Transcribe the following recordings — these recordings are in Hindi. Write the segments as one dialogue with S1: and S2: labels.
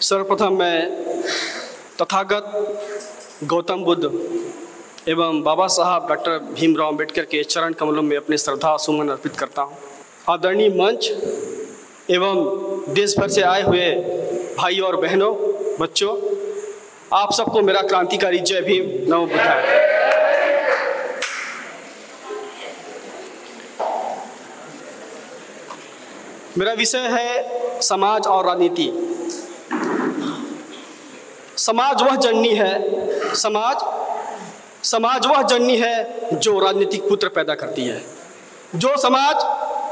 S1: सर्वप्रथम मैं तथागत गौतम बुद्ध एवं बाबा साहब डॉक्टर भीमराव अम्बेडकर के चरण कमलों में अपने श्रद्धा सुमन अर्पित करता हूँ। आदरणीय मंच एवं देश भर से आए हुए भाई और बहनों, बच्चों, आप सबको मेरा क्रांतिकारी जय भीम, नमो बुद्धाय। मेरा विषय है समाज और राजनीति। समाज वह जननी है, समाज वह जननी है जो राजनीतिक पुत्र पैदा करती है। जो समाज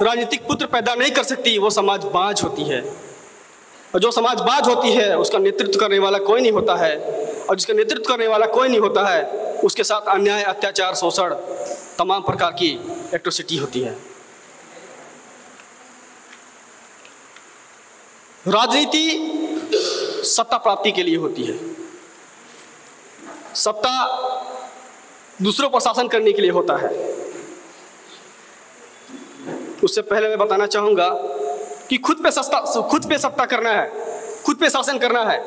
S1: राजनीतिक पुत्र पैदा नहीं कर सकती वो समाज बाँझ होती है, और जो समाज बाँझ होती है उसका नेतृत्व करने वाला कोई नहीं होता है, और जिसका नेतृत्व करने वाला कोई नहीं होता है उसके साथ अन्याय, अत्याचार, शोषण, तमाम प्रकार की एट्रोसिटी होती है। राजनीति सत्ता प्राप्ति के लिए होती है, सत्ता दूसरों पर शासन करने के लिए होता है। उससे पहले मैं बताना चाहूँगा कि खुद पे सत्ता करना है, खुद पे शासन करना है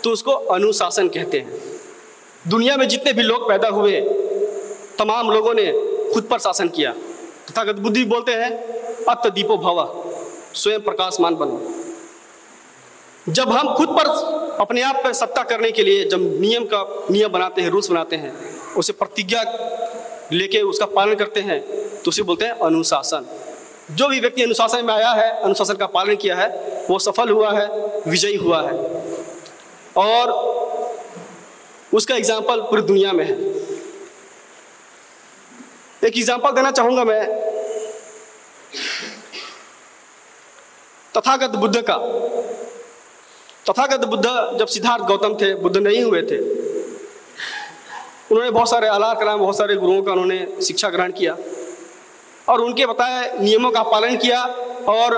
S1: तो उसको अनुशासन कहते हैं। दुनिया में जितने भी लोग पैदा हुए तमाम लोगों ने खुद पर शासन किया। तथागत बुद्धि बोलते हैं अत्त दीपो भव, स्वयं प्रकाशमान बनो। जब हम खुद पर अपने आप पर सत्ता करने के लिए जब नियम बनाते हैं, रूल्स बनाते हैं, उसे प्रतिज्ञा लेके उसका पालन करते हैं तो उसे बोलते हैं अनुशासन। जो भी व्यक्ति अनुशासन में आया है, अनुशासन का पालन किया है, वो सफल हुआ है, विजयी हुआ है, और उसका एग्जाम्पल पूरी दुनिया में है। एक एग्जाम्पल देना चाहूँगा मैं तथागत बुद्ध का। तथागत बुद्ध जब सिद्धार्थ गौतम थे, बुद्ध नहीं हुए थे, उन्होंने बहुत सारे आलार कलाम, बहुत सारे गुरुओं का उन्होंने शिक्षा ग्रहण किया और उनके बताए नियमों का पालन किया, और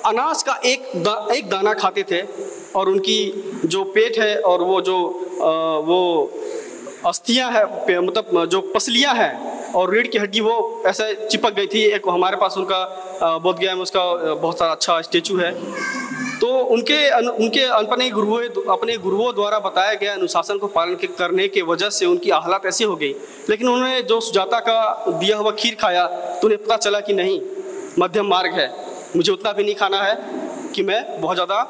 S1: अनाज का एक दाना खाते थे, और उनकी जो पेट है और वो जो वो अस्थियां है, मतलब जो पसलियां हैं और रीढ़ की हड्डी, वो ऐसे चिपक गई थी। एक हमारे पास उनका बोधगया में उसका बहुत सारा अच्छा स्टेचू है। तो उनके अपने गुरुओं द्वारा बताया गया अनुशासन को पालन करने के वजह से उनकी हालत ऐसी हो गई। लेकिन उन्होंने जो सुजाता का दिया हुआ खीर खाया तो उन्हें पता चला कि नहीं, मध्यम मार्ग है, मुझे उतना भी नहीं खाना है कि मैं बहुत ज़्यादा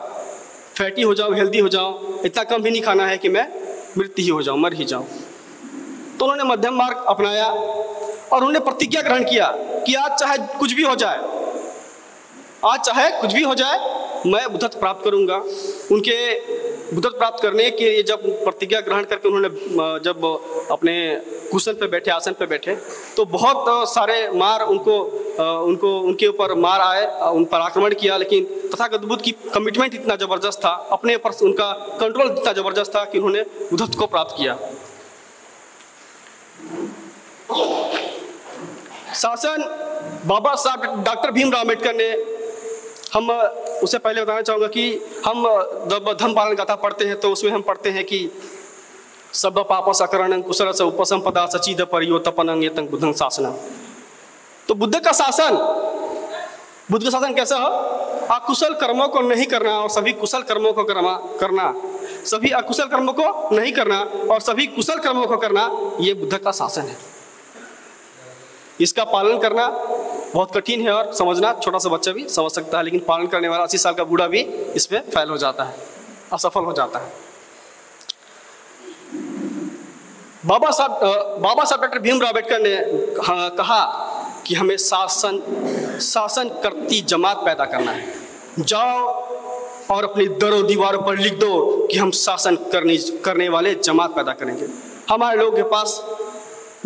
S1: फैटी हो जाऊँ, हेल्दी हो जाऊँ, इतना कम भी नहीं खाना है कि मैं मृत्यु ही हो जाऊँ, मर ही जाऊँ। तो उन्होंने मध्यम मार्ग अपनाया और उन्होंने प्रतिज्ञा ग्रहण किया कि आज चाहे कुछ भी हो जाए, आज चाहे कुछ भी हो जाए, मैं बुद्धत्व प्राप्त करूंगा। उनके बुद्धत्व प्राप्त करने के लिए जब प्रतिज्ञा ग्रहण करके उन्होंने जब अपने कुशन पे बैठे, आसन पे बैठे, तो बहुत सारे मार उनके ऊपर मार आए, उन पर आक्रमण किया। लेकिन तथागत बुद्ध की कमिटमेंट इतना ज़बरदस्त था, अपने पर उनका कंट्रोल इतना ज़बरदस्त था कि उन्होंने बुद्धत्व को प्राप्त किया। शासन बाबा साहब डॉक्टर भीमराव अम्बेडकर ने, हम उससे पहले बताना चाहूँगा कि हम जब धम्म पालन गाथा पढ़ते हैं तो उसमें हम पढ़ते हैं कि सब पाप सकरण कुशल स उपसंपदा सचिद परियोतपनं एतं बुद्धं शासनम। तो बुद्ध का शासन कैसा हो? अकुशल कर्मों को नहीं करना और सभी कुशल कर्मों को करना, सभी अकुशल कर्मों को नहीं करना और सभी कुशल कर्मों को करना, ये बुद्ध का शासन है। इसका पालन करना बहुत कठिन है और समझना छोटा सा बच्चा भी समझ सकता है, लेकिन पालन करने वाला 80 साल का बूढ़ा भी इसमें फेल हो जाता है, असफल हो जाता है। बाबा साहब डॉक्टर भीमराव अम्बेडकर ने कहा कि हमें शासन करती जमात पैदा करना है। जाओ और अपनी दरों दीवारों पर लिख दो कि हम शासन करने वाले जमात पैदा करेंगे। हमारे लोगों के पास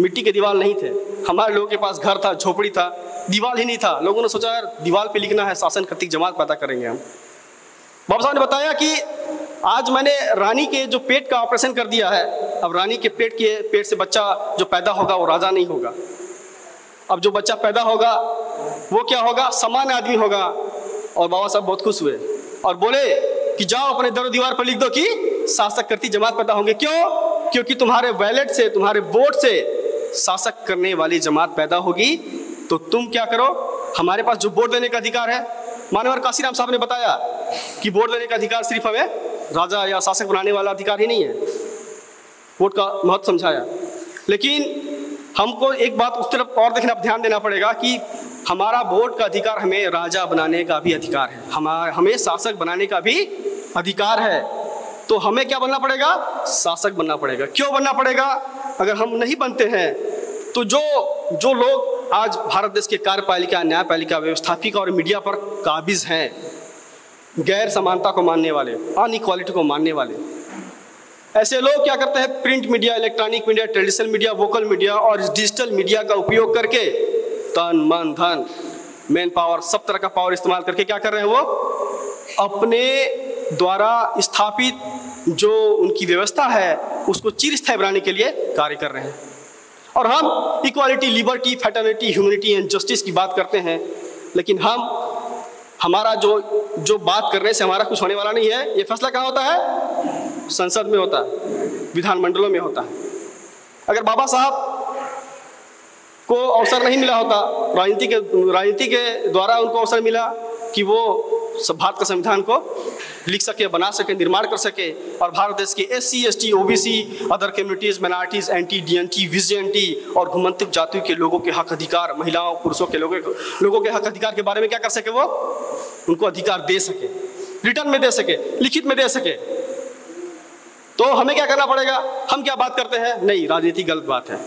S1: मिट्टी के दीवार नहीं थे, हमारे लोगों के पास घर था, झोपड़ी था, दीवार ही नहीं था। लोगों ने सोचा यार दीवार पे लिखना है, शासन करती जमात पैदा करेंगे हम। बाबा साहब ने बताया कि आज मैंने रानी के जो पेट का ऑपरेशन कर दिया है, अब रानी के पेट से बच्चा जो पैदा होगा वो राजा नहीं होगा। अब जो बच्चा पैदा होगा वो क्या होगा? सामान्य आदमी होगा। और बाबा साहब बहुत खुश हुए और बोले कि जाओ अपने दरो दीवार पर लिख दो कि शासक करती जमात पैदा होंगे। क्यों? क्योंकि तुम्हारे बैलेट से, तुम्हारे वोट से शासक करने वाली जमात पैदा होगी। तो तुम क्या करो, हमारे पास जो वोट देने का अधिकार है, मानवर काशीराम साहब ने बताया कि वोट देने का अधिकार सिर्फ हमें राजा या शासक बनाने वाला अधिकार ही नहीं है। वोट का महत्व समझाया, लेकिन हमको एक बात उस तरफ और देखना, ध्यान देना पड़ेगा कि हमारा वोट का अधिकार, हमें राजा बनाने का भी अधिकार है, हमें शासक बनाने का भी अधिकार है। तो हमें क्या बनना पड़ेगा? शासक बनना पड़ेगा। क्यों बनना पड़ेगा? अगर हम नहीं बनते हैं तो जो लोग आज भारत देश के कार्यपालिका, न्यायपालिका, व्यवस्थापिका और मीडिया पर काबिज हैं, गैर समानता को मानने वाले, अनइक्वालिटी को मानने वाले, ऐसे लोग क्या करते हैं? Print media, electronic media, traditional media, vocal media और डिजिटल मीडिया का उपयोग करके तन, मन, धन, मैन पावर, सब तरह का पावर इस्तेमाल करके क्या कर रहे हैं? वो अपने द्वारा स्थापित जो उनकी व्यवस्था है उसको चिरस्थायी बनाने के लिए कार्य कर रहे हैं। और हम equality, liberty, fraternity, humanity and justice की बात करते हैं, लेकिन हमारा जो बात करने से हमारा कुछ होने वाला नहीं है। ये फैसला कहाँ होता है? संसद में होता है, विधानमंडलों में होता है। अगर बाबा साहब को अवसर नहीं मिला होता, राजनीति के द्वारा उनको अवसर मिला कि वो भारत का संविधान को लिख सके, बना सके, निर्माण कर सके, और भारत देश के SC, ST, OBC, other communities, minorities, anti DNT, VGNT और घुमंतुक जातियों के लोगों के हक अधिकार, महिलाओं, पुरुषों के लोगों के हक अधिकार के बारे में क्या कर सके? वो उनको अधिकार दे सके, रिटर्न में दे सके, लिखित में दे सके। तो हमें क्या करना पड़ेगा? हम क्या बात करते हैं? नहीं, राजनीति गलत बात है।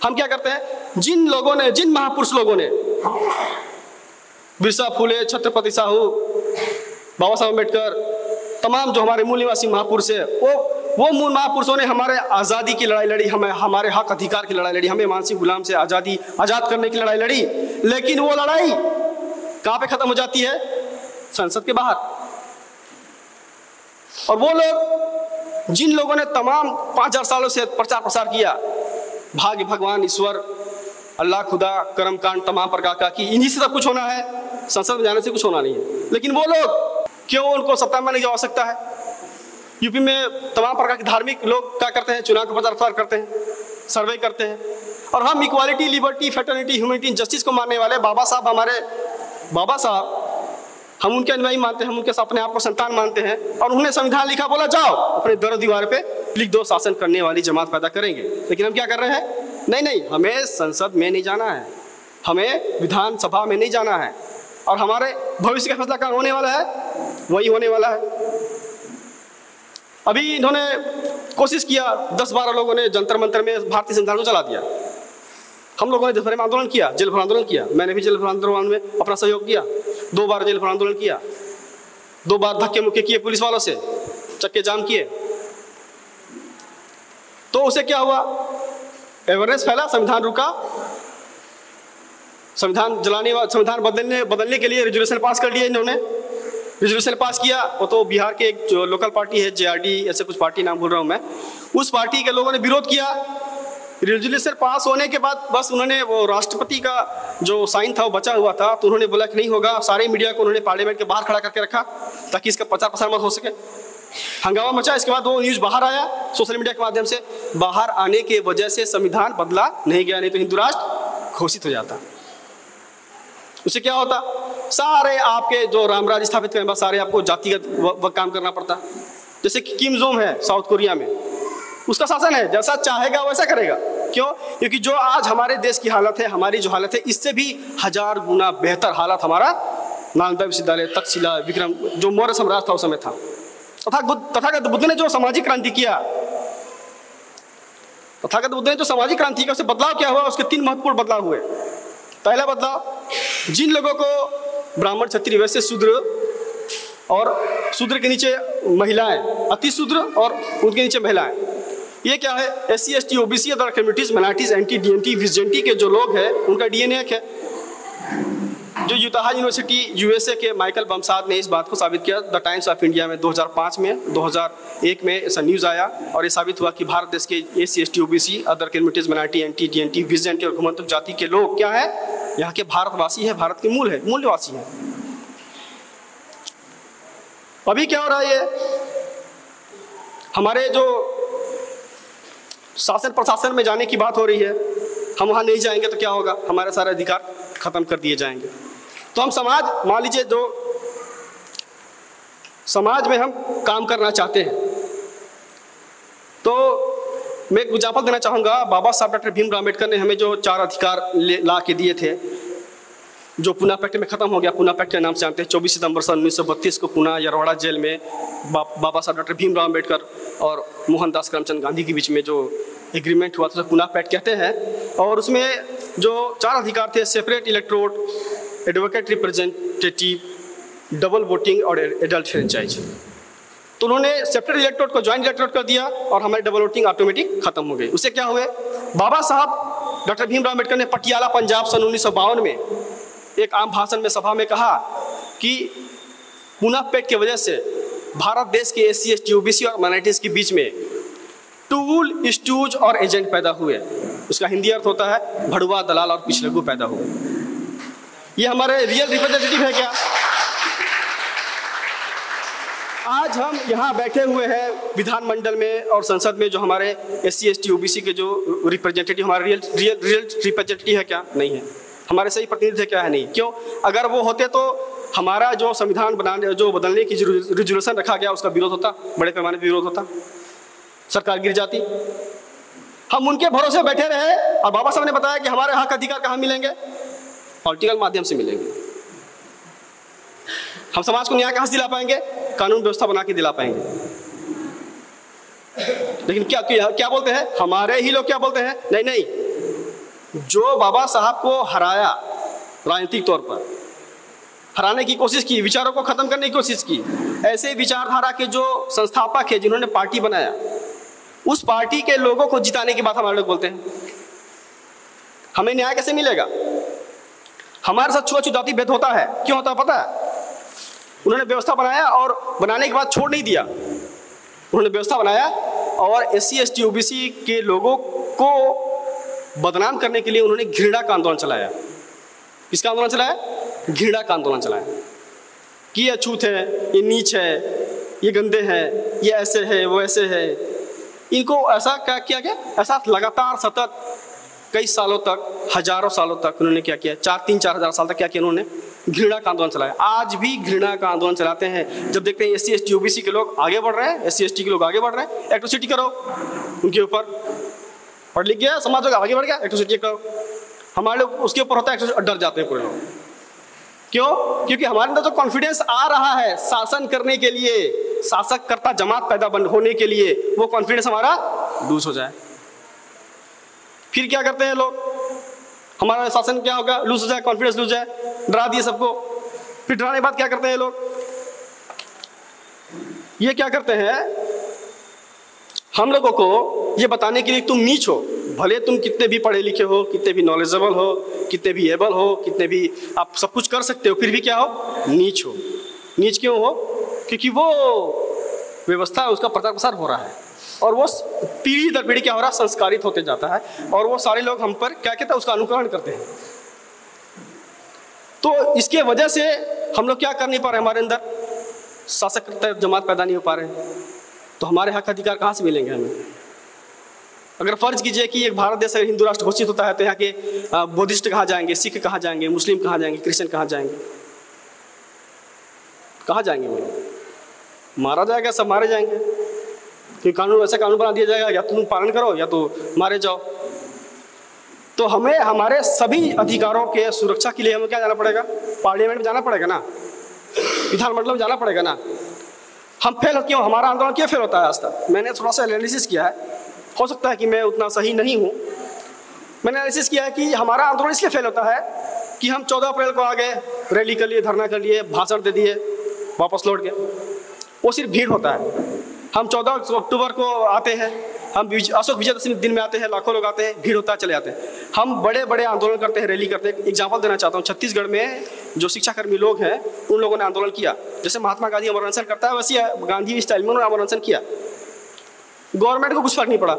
S1: हम क्या करते हैं? जिन महापुरुष लोगों ने, बिरसा फुले, छत्रपति साहू, बाबा साहब अम्बेडकर, तमाम जो हमारे मूल निवासी महापुरुष है, वो मूल महापुरुषों ने हमारे आज़ादी की लड़ाई लड़ी, हमारे हक अधिकार की लड़ाई लड़ी, हमें मानसिक गुलाम से आज़ाद करने की लड़ाई लड़ी। लेकिन वो लड़ाई कहाँ पे खत्म हो जाती है? संसद के बाहर। और वो लोग, जिन लोगों ने तमाम 5000 सालों से प्रचार प्रसार किया, भाग्य, भगवान, ईश्वर, अल्लाह, खुदा, कर्म कांड, तमाम प्रकार का, कि इन्हीं से सब कुछ होना है, संसद में जाने से कुछ होना नहीं है। लेकिन वो लोग क्यों, उनको सत्ता में नहीं जा सकता है? यूपी में तमाम प्रकार के धार्मिक लोग क्या करते हैं? चुनाव का प्रचार प्रसार करते हैं, सर्वे करते हैं। और हम equality, liberty, fraternity, humanity, justice को मानने वाले बाबा साहब, हमारे बाबा साहब, हम उनके अनुयायी मानते हैं, हम उनके अपने आप को संतान मानते हैं। और उन्होंने संविधान लिखा, बोला जाओ अपने दर दीवार पे लिख दो, शासन करने वाली जमात पैदा करेंगे। लेकिन हम क्या कर रहे हैं? नहीं, हमें संसद में नहीं जाना है, हमें विधानसभा में नहीं जाना है, और हमारे भविष्य का फैसला कहाँ होने वाला है? वही होने वाला है। अभी इन्होंने कोशिश किया, 10-12 लोगों ने जंतर मंतर में भारतीय संविधान को चला दिया। हम लोगों ने देशभर में आंदोलन किया, जेल भर आंदोलन किया। मैंने भी जेल भर आंदोलन में अपना सहयोग किया, 2 बार जेल भर आंदोलन किया, 2 बार धक्के मुक्के किए पुलिस वालों से, चक्के जाम किए। तो उसे क्या हुआ? अवेयरनेस फैला, संविधान रुका, संविधान संविधान बदलने के लिए रेजोल्यूशन पास कर दिया इन्होंने। रेजोल्यूशन पास किया, वो तो बिहार के एक जो लोकल पार्टी है, JRD, ऐसे कुछ पार्टी नाम भूल रहा हूँ मैं, उस पार्टी के लोगों ने विरोध किया। रेजोल्यूशन पास होने के बाद बस उन्होंने वो राष्ट्रपति का जो साइन था वो बचा हुआ था, तो उन्होंने बोला कि नहीं होगा। सारे मीडिया को उन्होंने पार्लियामेंट के बाहर खड़ा करके रखा ताकि इसका प्रचार प्रसार मत हो सके। हंगामा मचा। इसके बाद वो न्यूज़ बाहर आया सोशल मीडिया के माध्यम से। बाहर आने के वजह से संविधान बदला नहीं गया, नहीं तो हिंदू राष्ट्र घोषित हो जाता। उससे क्या होता? सारे आपके जो रामराज स्थापित करने, सारे आपको जातिगत काम करना पड़ता। जैसे कि किम जोंग है साउथ कोरिया में, उसका शासन है, जैसा चाहेगा वैसा करेगा। क्यों? क्योंकि जो आज हमारे देश की हालत है, हमारी जो हालत है, इससे भी 1000 गुना बेहतर हालत हमारा नालंदा विश्वविद्यालय, तक्षशिला, विक्रम, जो मौर्य साम्राज्य था उस समय था। तथागत बुद्ध ने जो सामाजिक क्रांति किया, तथागत बुद्ध ने जो सामाजिक क्रांति किया, उससे बदलाव क्या हुआ? उसके 3 महत्वपूर्ण बदलाव हुए। पहला बदलाव, जिन लोगों को ब्राह्मण, क्षत्रिय, वैश्य, शूद्र और शूद्र के नीचे महिलाएं, अति शूद्र और उनके नीचे महिलाएं, ये क्या है? SC, ST, OBC, other communities, minorities, anti DNT, VGNT के जो लोग हैं उनका DNA एक है। जो यूटाह यूनिवर्सिटी USA के माइकल बमसाद ने इस बात को साबित किया द टाइम्स ऑफ इंडिया में 2005 में, 2001 में ऐसा न्यूज़ आया और ये साबित हुआ कि भारत देश के SC, ST, OBC, other communities, minority, anti DNT, VGNT और घुमंतुक जाति के लोग क्या है? यहाँ के भारतवासी है, भारत के मूलवासी हैं। अभी क्या हो रहा है? ये हमारे जो शासन प्रशासन में जाने की बात हो रही है, हम वहाँ नहीं जाएंगे तो क्या होगा? हमारे सारे अधिकार खत्म कर दिए जाएंगे। तो हम समाज, मान लीजिए जो समाज में हम काम करना चाहते हैं। तो मैं एक एग्जाम्पल देना चाहूँगा। बाबा साहब डॉक्टर भीमराव अम्बेडकर ने हमें जो 4 अधिकार ला के दिए थे, जो पूना पैक्ट में ख़त्म हो गया, पूना पैक्ट के नाम से जानते हैं। 24 सितंबर सन 1932 को पूना यरवाड़ा जेल में बाबा साहब डॉक्टर भीमराव अम्बेडकर और मोहनदास करमचंद गांधी के बीच में जो एग्रीमेंट हुआ था, पूना पैक्ट कहते हैं। और उसमें जो 4 अधिकार थे, separate electorate, advocate representative, double voting और एडल्ट फ्रेंचाइज। तो उन्होंने सेपरेट इलेक्टोरेट को ज्वाइंट इलेक्टोरेट कर दिया और हमारी डबल वोटिंग ऑटोमेटिक खत्म हो गई। उससे क्या हुए, बाबा साहब डॉक्टर भीमराव अम्बेडकर ने पटियाला पंजाब सन 1952 में एक आम भाषण में सभा में कहा कि पूना पैक्ट की वजह से भारत देश के SC ST OBC और माइनॉरिटीज़ के बीच में टूल, स्टूज और एजेंट पैदा हुए। उसका हिंदी अर्थ होता है भड़ुआ, दलाल और पिछलग्गू पैदा हुए। ये हमारे रियल रिप्रेजेंटेटिव है क्या? आज हम यहाँ बैठे हुए हैं विधानमंडल में और संसद में, जो हमारे SC ST OBC के जो रिप्रेजेंटेटिव, हमारे रियल रिप्रेजेंटेटिव है क्या? नहीं है। हमारे सही प्रतिनिधि है क्या? है नहीं। क्यों? अगर वो होते तो हमारा जो संविधान बदलने की रेजोल्यूशन रखा गया उसका विरोध होता, बड़े पैमाने पर विरोध होता, सरकार गिर जाती। हम उनके भरोसे बैठे रहे और बाबा साहब ने बताया कि हमारे हक अधिकार कहाँ मिलेंगे? पॉलिटिकल माध्यम से मिलेंगे। हम समाज को न्याय कहाँ से दिला पाएंगे? कानून व्यवस्था बना के दिला पाएंगे। लेकिन क्या बोलते हैं हमारे ही लोग? क्या बोलते हैं? नहीं नहीं, जो बाबा साहब को हराया, राजनीतिक तौर पर हराने की कोशिश की, विचारों को खत्म करने की कोशिश की, ऐसे विचारधारा के जो संस्थापक है, जिन्होंने पार्टी बनाया, उस पार्टी के लोगों को जिताने की बात हमारे लोग बोलते हैं। हमें न्याय कैसे मिलेगा? हमारे साथ छुआछूत जाति भेद होता है। क्यों होता है पता है? उन्होंने व्यवस्था बनाया और बनाने के बाद छोड़ नहीं दिया। उन्होंने व्यवस्था बनाया और SC ST OBC के लोगों को बदनाम करने के लिए उन्होंने घृणा का आंदोलन चलाया। किसका आंदोलन चलाया? घृणा का आंदोलन चलाया कि ये अछूत है, ये नीच है, ये गंदे हैं, ये ऐसे है, वो ऐसे है। इनको ऐसा क्या किया गया? ऐसा लगातार सतत कई सालों तक, हजारों सालों तक उन्होंने क्या किया? 4 हजार साल तक क्या किया? उन्होंने घृणा का आंदोलन चलाया। आज भी घृणा का आंदोलन चलाते हैं। जब देखते हैं SC ST OBC के लोग आगे बढ़ रहे हैं, SC ST के लोग आगे बढ़ रहे हैं, एट्रोसिटी करो उनके ऊपर। पढ़ लिख गया समाज आगे बढ़ गया, एट्रोसिटी करो। हमारे लोग उसके ऊपर होता है, डर जाते हैं पूरे लोग। क्यों? क्योंकि हमारे अंदर जो कॉन्फिडेंस आ रहा है शासन करने के लिए, शासक कर्ता जमात पैदा होने के लिए, वो कॉन्फिडेंस हमारा लूज हो जाए। फिर क्या करते हैं लोग? हमारा शासन क्या होगा? लूज हो जाए, कॉन्फिडेंस लूज जाए, डरा दिए सबको। फिर डराने के बाद क्या करते हैं लोग? ये क्या करते हैं, हम लोगों को ये बताने के लिए तुम नीच हो, भले तुम कितने भी पढ़े लिखे हो, कितने भी नॉलेजेबल हो, कितने भी एबल हो, कितने भी आप सब कुछ कर सकते हो, फिर भी क्या हो? नीच हो। नीच क्यों हो? क्योंकि वो व्यवस्था उसका प्रचार प्रसार हो रहा है और वो पीढ़ी दर पीढ़ी क्या हो रहा है? संस्कारित होते जाता है और वो सारे लोग हम पर क्या कहते हैं? उसका अनुकरण करते हैं। तो इसके वजह से हम लोग क्या कर नहीं पा रहे, हमारे अंदर शासक जमात पैदा नहीं हो पा रहे। तो हमारे हक अधिकार कहाँ से मिलेंगे हमें? अगर फर्ज कीजिए कि एक भारत देश अगर हिंदू राष्ट्र घोषित होता है तो यहाँ के बुद्धिस्ट कहाँ जाएंगे, सिख कहाँ जाएंगे, मुस्लिम कहाँ जाएंगे, क्रिश्चियन कहाँ जाएंगे? कहाँ जाएंगे वो लोग? मारा जाएगा, सब मारे जाएंगे। क्योंकि कानून ऐसा कानून बना दिया जाएगा, या तुम पालन करो या तो मारे जाओ। तो हमें हमारे सभी अधिकारों के सुरक्षा के लिए हमें क्या जाना पड़ेगा? पार्लियामेंट में जाना पड़ेगा ना, विधानमंडल में जाना पड़ेगा ना। हम फेल क्यों? हमारा आंदोलन क्यों फेल होता है आज तक? मैंने थोड़ा सा एनालिसिस किया है, हो सकता है कि मैं उतना सही नहीं हूँ। मैंने एनालिसिस किया है कि हमारा आंदोलन इसलिए फेल होता है कि हम 14 अप्रैल को आ गए, रैली कर लिए, धरना कर लिए, भाषण दे दिए, वापस लौट गए। वो सिर्फ भीड़ होता है। हम 14 अक्टूबर को आते हैं, हम अशोक विजयदशमी दिन में आते हैं, लाखों लोग आते हैं, भीड़ होता है, चले आते हैं। हम बड़े बड़े आंदोलन करते हैं, रैली करते हैं। एग्जाम्पल देना चाहता हूँ, छत्तीसगढ़ में जो शिक्षाकर्मी लोग हैं उन लोगों ने आंदोलन किया। जैसे महात्मा गांधी अमर अनशन करता है, वैसे गांधी स्टाइल में उन्होंने अमर अनशन किया। गवर्नमेंट को कुछ फर्क नहीं पड़ा,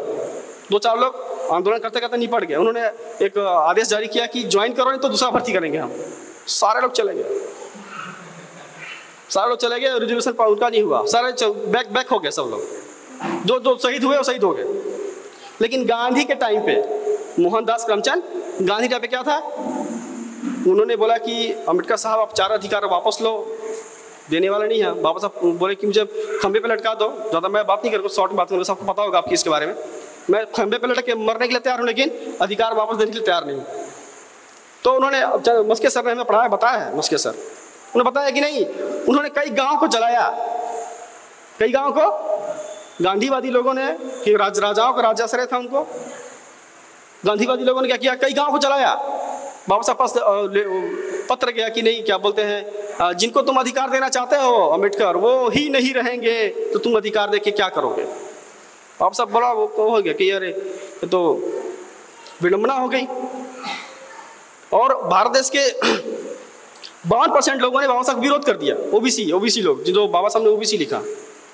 S1: 2-4 लोग आंदोलन करते करते नहीं पड़ गए। उन्होंने एक आदेश जारी किया कि ज्वाइन करो नहीं तो दूसरा भर्ती करेंगे हम। सारे लोग चले गए, सारे लोग चले गए, रिजर्वेशन पर उनका नहीं हुआ, सारे बैक हो गए सब लोग। जो शहीद हुए वो शहीद हो गए। लेकिन गांधी के टाइम पे, मोहनदास करमचंद गांधी टाइम पे क्या था? उन्होंने बोला कि अम्बेडकर साहब आप 4 अधिकार वापस लो, देने वाला नहीं है। बाबा साहब बोले कि मुझे खंबे पे लटका दो, ज़्यादा मैं बात नहीं करूँगा, शॉर्ट में बात करूँगा, सबको पता होगा आपकी इसके बारे में। मैं खंबे पे लटक के मरने के लिए तैयार हूँ, लेकिन अधिकार वापस देने के लिए तैयार नहीं। तो उन्होंने मस्के सर ने हमें पढ़ाया, बताया है मस्के सर, उन्होंने बताया कि नहीं, उन्होंने कई गाँव को जलाया, कई गाँव को गांधीवादी लोगों ने, कि राजाओं का राजाश्रय था उनको, गांधीवादी लोगों ने क्या किया, कई गाँव को जलाया। बाबा साहब पास पत्र गया कि नहीं, क्या बोलते हैं, जिनको तुम अधिकार देना चाहते हो अम्बेडकर, वो ही नहीं रहेंगे, तो तुम अधिकार दे के क्या करोगे। बाबा साहब बड़ा वो हो गया कि अरे ये तो विडंबना हो गई। और भारत देश के 52% लोगों ने बाबा साहब विरोध कर दिया। ओबीसी लोग, जो बाबा साहब ने ओबीसी लिखा,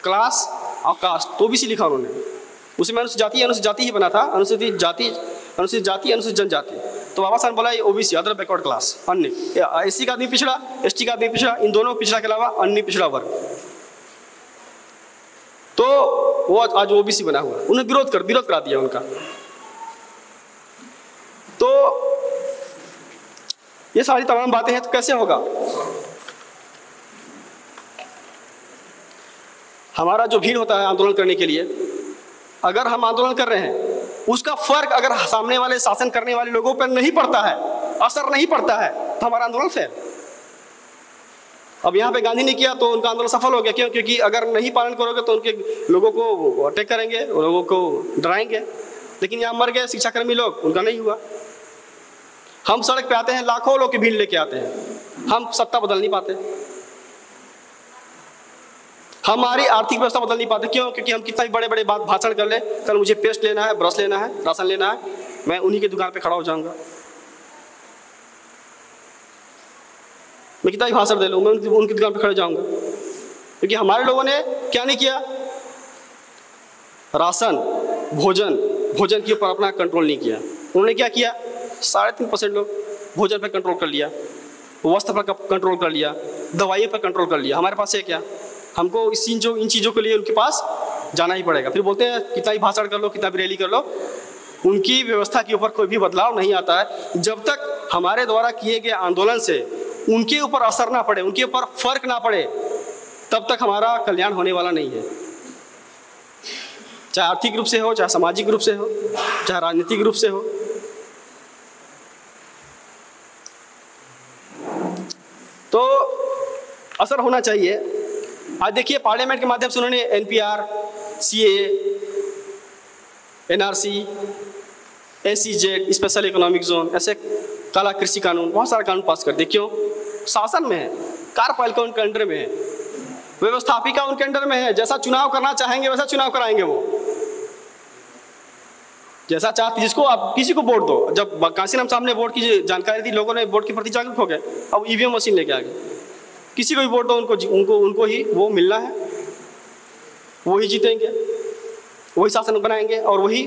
S1: क्लास और कास्ट, तो ओबीसी लिखा उन्होंने, उसमें अनुसूचित जाति ही बना था, अनुसूचित जाति, अनुसूचित जनजाति। तो बाबा साहब ने बोला ये ओबीसी, अदर बैकवर्ड क्लास, अन्य, एससी का आदमी पिछड़ा, एसटी का आदमी पिछड़ा, इन दोनों पिछड़ा के अलावा अन्य पिछड़ा वर्ग, तो वो आज ओबीसी बना हुआ। उन्हें विरोध करा दिया उनका। तो ये सारी तमाम बातें हैं, तो कैसे होगा। हमारा जो भीड़ होता है आंदोलन करने के लिए, अगर हम आंदोलन कर रहे हैं, उसका फर्क अगर सामने वाले शासन करने वाले लोगों पर नहीं पड़ता है, असर नहीं पड़ता है, तो हमारा आंदोलन फेल। अब यहाँ पे गांधी ने किया तो उनका आंदोलन सफल हो गया। क्यों? क्योंकि अगर नहीं पालन करोगे तो उनके लोगों को अटैक करेंगे, लोगों को डराएंगे। लेकिन यहाँ मर गए शिक्षाकर्मी लोग, उनका नहीं हुआ। हम सड़क पे आते हैं, लाखों लोग की भीड़ लेके आते हैं, हम सत्ता बदल नहीं पाते, हमारी आर्थिक व्यवस्था बदल नहीं पाते। क्यों? क्योंकि हम कितना भी बड़े बड़े बात भाषण कर ले, कल मुझे पेस्ट लेना है, ब्रश लेना है, राशन लेना है, मैं उन्हीं की दुकान पे खड़ा हो जाऊंगा। मैं कितना भी भाषण दे लूँ, मैं उनकी दुकान पे खड़े जाऊंगा। क्योंकि हमारे लोगों ने क्या नहीं किया, राशन, भोजन के ऊपर अपना कंट्रोल नहीं किया। उन्होंने क्या किया, 3.5% लोग भोजन पर कंट्रोल कर लिया, वस्त्र पर कंट्रोल कर लिया, दवाइयों पर कंट्रोल कर लिया। हमारे पास है क्या? हमको इन चीज़ों के लिए उनके पास जाना ही पड़ेगा। फिर बोलते हैं कितना भी भाषण कर लो, कितना भी रैली कर लो, उनकी व्यवस्था के ऊपर कोई भी बदलाव नहीं आता है जब तक हमारे द्वारा किए गए आंदोलन से उनके ऊपर असर ना पड़े, उनके ऊपर फर्क ना पड़े, तब तक हमारा कल्याण होने वाला नहीं है। चाहे आर्थिक रूप से हो, चाहे सामाजिक रूप से हो, चाहे राजनीतिक रूप से हो। तो असर होना चाहिए। आज देखिए पार्लियामेंट के माध्यम से उन्होंने NPR, CA, NRC, SEZ, special economic zone, ऐसे काला कृषि कानून, बहुत सारे कानून पास कर दिए। क्यों? शासन में है, कार्यपालिका उनके अंडर में है, व्यवस्थापिका उनके अंडर में है। जैसा चुनाव करना चाहेंगे वैसा चुनाव कराएंगे वो, जैसा चाहते, जिसको आप किसी को वोट दो। जब काशीराम साहब ने वोट की जानकारी दी, लोगों ने वोट के प्रति जागरूक हो गए। अब ईवीएम मशीन लेके आ गए, किसी को भी वोट दो, उनको ही वो मिलना है, वो ही जीतेंगे, वही शासन बनाएंगे और वही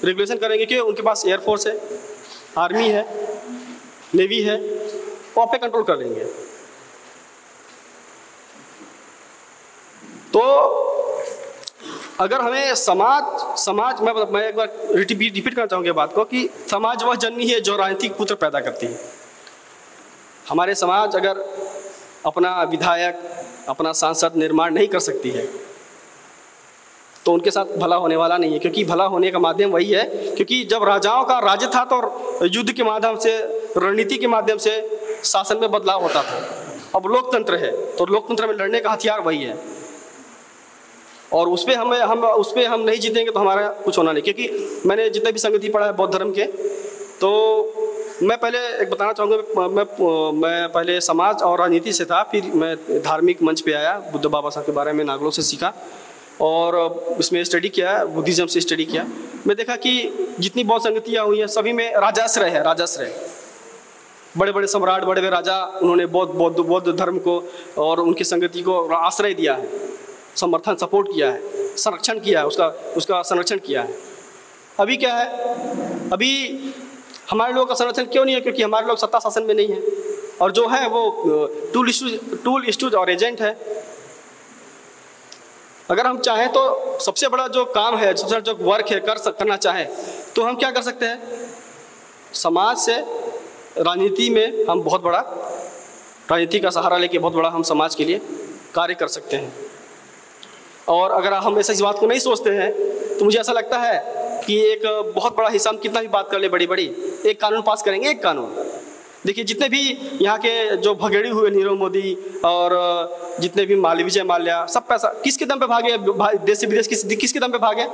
S1: रेगुलेशन करेंगे। कि उनके पास एयरफोर्स है, आर्मी है, नेवी है, वो आप पे कंट्रोल कर लेंगे। तो अगर हमें समाज मैं एक बार रिपीट करना चाहूँगा बात को, कि समाज वह जननी है जो राजनीतिक पुत्र पैदा करती है। हमारे समाज अगर अपना विधायक, अपना सांसद निर्माण नहीं कर सकती है तो उनके साथ भला होने वाला नहीं है। क्योंकि भला होने का माध्यम वही है, क्योंकि जब राजाओं का राज्य था तो युद्ध के माध्यम से, रणनीति के माध्यम से शासन में बदलाव होता था। अब लोकतंत्र है तो लोकतंत्र में लड़ने का हथियार वही है, और उस पर हम नहीं जीतेंगे तो हमारा कुछ होना नहीं। क्योंकि मैंने जितने भी संगति पढ़ा है बौद्ध धर्म के, तो मैं पहले एक बताना चाहूँगा, मैं पहले समाज और राजनीति से था, फिर मैं धार्मिक मंच पे आया, बुद्ध बाबा साहब के बारे में नागलों से सीखा और इसमें स्टडी किया, बुद्धिज़्म से स्टडी किया। मैं देखा कि जितनी बौद्ध संगतियाँ हुई हैं सभी में राजाश्रय है, राजाश्रय। बड़े बड़े सम्राट, बड़े बड़े राजा, उन्होंने बौद्ध धर्म को और उनकी संगति को आश्रय दिया है, समर्थन, सपोर्ट किया है, संरक्षण किया है, उसका संरक्षण किया है। अभी क्या है, अभी हमारे लोगों का संरक्षण क्यों नहीं है? क्योंकि हमारे लोग सत्ता शासन में नहीं है, और जो है वो टूल स्टूज और एजेंट है। अगर हम चाहें तो सबसे बड़ा जो काम है, सबसे बड़ा जो वर्क है, करना चाहें तो हम क्या कर सकते हैं? समाज से राजनीति में हम बहुत बड़ा, राजनीति का सहारा लेके बहुत बड़ा हम समाज के लिए कार्य कर सकते हैं। और अगर हम ऐसे इस बात को नहीं सोचते हैं तो मुझे ऐसा लगता है कि एक बहुत बड़ा हिस्सा, हम कितना भी बात कर ले बड़ी बड़ी, एक कानून पास करेंगे, एक कानून। देखिए जितने भी यहाँ के जो भगेड़ी हुए नीरव मोदी और जितने भी विजय माल्या, सब पैसा किसके दम पे भागे? देश से विदेश किसके दम पे भागे?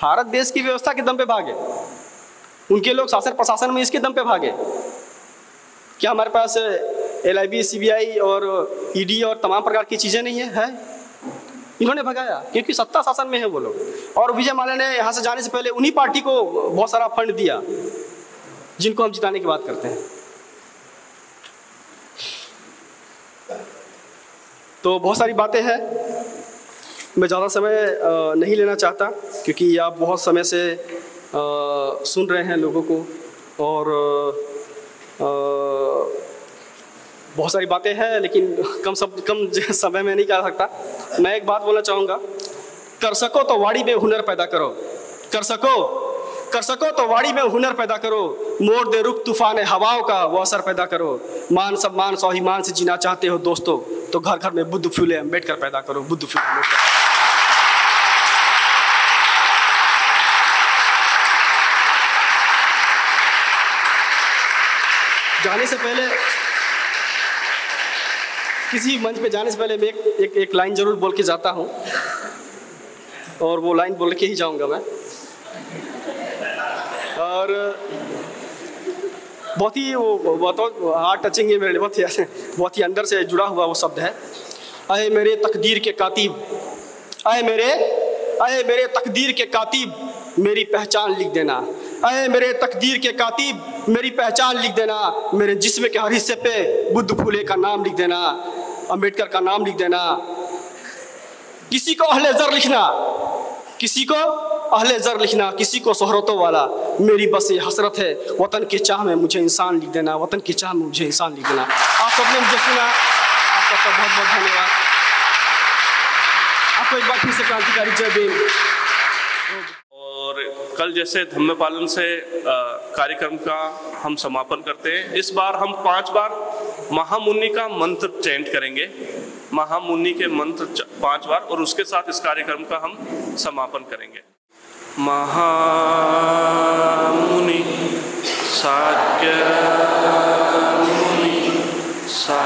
S1: भारत देश की व्यवस्था के दम पे भागे। उनके लोग शासन प्रशासन में इसके दम पे भागे। क्या हमारे पास LIB, CBI और ED और तमाम प्रकार की चीज़ें नहीं है? इन्होंने भगाया क्योंकि सत्ता शासन में है वो लोग। और विजय माल्या ने यहाँ से जाने से पहले उन्हीं पार्टी को बहुत सारा फंड दिया जिनको हम जिताने की बात करते हैं। तो बहुत सारी बातें हैं, मैं ज़्यादा समय नहीं लेना चाहता क्योंकि आप बहुत समय से सुन रहे हैं लोगों को और बहुत सारी बातें हैं, लेकिन कम समय में नहीं कर सकता। मैं एक बात बोलना चाहूँगा, कर सको तो वाड़ी में हुनर पैदा करो, कर सको तो वाड़ी में हुनर पैदा करो, मोड़ दे रुख तूफान हवाओं का वो असर पैदा करो। मान सम्मान स्वाभिमान से जीना चाहते हो दोस्तों, तो घर घर में बुद्ध फूले अम्बेडकर पैदा करो, बुद्ध फूले अम्बेडकर। जाने से पहले, किसी मंच पे जाने से पहले मैं एक लाइन जरूर बोल के जाता हूँ और वो लाइन बोल के ही जाऊँगा मैं। और बहुत ही वो हार्ट टचिंग है मेरे लिए, बहुत ही अंदर से जुड़ा हुआ वो शब्द है। अये मेरे तकदीर के कातिब, अये मेरे तकदीर के कातिब, मेरी पहचान लिख देना। अये मेरे तकदीर के कातिब, मेरी पहचान लिख देना। मेरे जिस्म के हर हिस्से पे बुद्ध फूले का नाम लिख देना, अम्बेडकर का नाम लिख देना। किसी को अहले ज़र लिखना, किसी को अहले ज़र लिखना, किसी को शोहरतों वाला। मेरी बस ये हसरत है, वतन की चाह में मुझे इंसान लिख देना, वतन की चाह में मुझे इंसान लिख देना। आप सबने मुझे सुना, आपका बहुत बहुत धन्यवाद। आपको एक बार फिर से क्रांतिकारी जय भीम।
S2: और कल जैसे धम्म पालन से कार्यक्रम का हम समापन करते हैं, इस बार हम 5 बार महामुनि का मंत्र चैंट करेंगे, महामुनि के मंत्र 5 बार, और उसके साथ इस कार्यक्रम का हम समापन करेंगे। महामुनि साक्य मुनि सा